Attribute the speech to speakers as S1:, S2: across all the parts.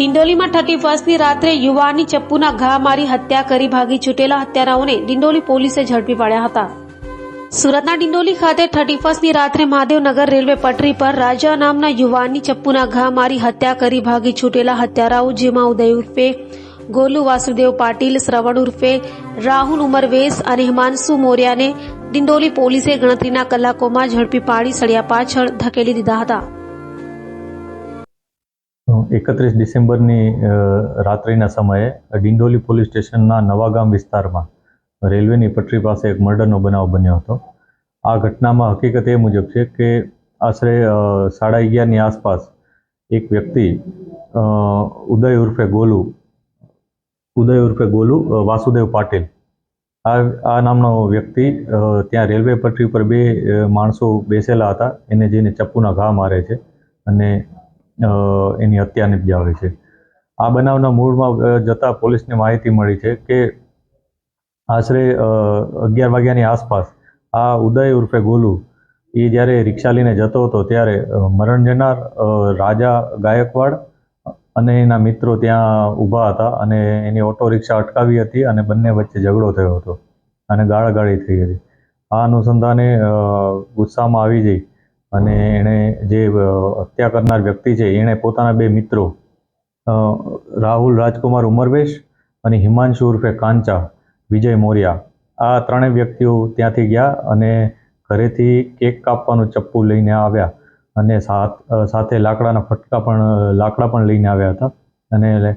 S1: ડિંડોલીમાં 31મી રાત્રે યુવાનની ચપ્પુના ઘા મારી હત્યા કરી ભાગી છૂટેલા હત્યારાઓને ડિંડોલી પોલીસે ઝડપી પાડ્યા હતા। સુરતના ડિંડોલી ખાતે 31મી રાત્રે મહાદેવનગર રેલવે પટરી પર રાજા નામના યુવાનની ચપ્પુના ઘા મારી હત્યા કરી ભાગી છૂટેલા હત્યારાઓ જેમાં ઉદય ઉર્ફે ગોલુ વાસુદેવ પાટીલ, શ્રવણ ઉર્ફે રાહુલ ઉમર વેસ અને હિમાંશુ મોર્યાને ડિંડોલી પોલીસે ગણતરીના કલાકોમાં ઝડપી પાડી સળિયા પાછળ ધકેલી દીધા હતા।
S2: 31 ડિસેમ્બરની રાત્રિના સમયે ડિંડોલી પોલીસ સ્ટેશનના નવાગામ વિસ્તારમાં રેલવેની પટરી પાસે એક મર્ડરનો બનાવ બન્યો હતો। આ ઘટનામાં હકીકત એ મુજબ છે કે આશરે 11:30ની આસપાસ એક વ્યક્તિ ઉદય ઉર્ફે ગોલુ વાસુદેવ પાટીલ આ નામનો વ્યક્તિ ત્યાં રેલવે પટરી પર બે માણસો બેસેલા હતા, એને જઈને ચપ્પુના ઘા મારે છે અને એની હત્યા નિપજાવે છે। આ બનાવના મૂળમાં જતા પોલીસને માહિતી મળી છે કે આશરે 11 વાગ્યાની આસપાસ આ ઉદય ઉર્ફે ગોલુ એ જ્યારે રિક્ષા લઈને જતો હતો ત્યારે મરણ જનાર રાજા ગાયકવાડ અને એના મિત્રો ત્યાં ઊભા હતા અને એની ઓટો રિક્ષા અટકાવી હતી અને બંને વચ્ચે ઝઘડો થયો હતો અને ગાળાગાળી થઈ હતી। આ અનુસંધાને ગુસ્સામાં આવી જઈ અને એણે જે હત્યા કરનાર વ્યક્તિ છે એણે પોતાના બે મિત્રો રાહુલ રાજકુમાર ઉમરવેશ અને હિમાંશુ ઉર્ફે કાંચા વિજય મોર્યા આ ત્રણેય વ્યક્તિઓ ત્યાંથી ગયા અને ઘરેથી કેક કાપવાનું ચપ્પુ લઈને આવ્યા અને સાથે લાકડા પણ લઈને આવ્યા હતા અને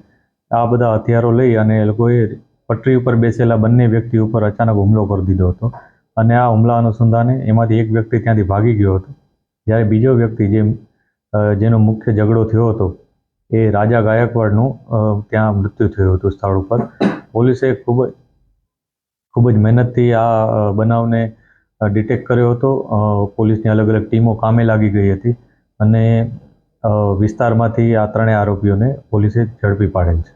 S2: આ બધા હથિયારો લઈ અને એ લોકોએ પટરી ઉપર બેસેલા બંને વ્યક્તિ ઉપર અચાનક હુમલો કરી દીધો હતો અને આ હુમલા અનુસંધાને એમાંથી એક વ્યક્તિ ત્યાંથી ભાગી ગયો હતો, જ્યારે બીજો વ્યક્તિ જેનો મુખ્ય ઝઘડો થયો હતો એ રાજા ગાયકવાડનું ત્યાં મૃત્યુ થયું હતું સ્થળ ઉપર। પોલીસે ખૂબ જ મહેનતથી આ બનાવને ડિટેક્ટ કર્યો હતો। પોલીસની અલગ અલગ ટીમો કામે લાગી ગઈ હતી અને વિસ્તારમાંથી આ ત્રણેય આરોપીઓને પોલીસે ઝડપી પાડેલ છે।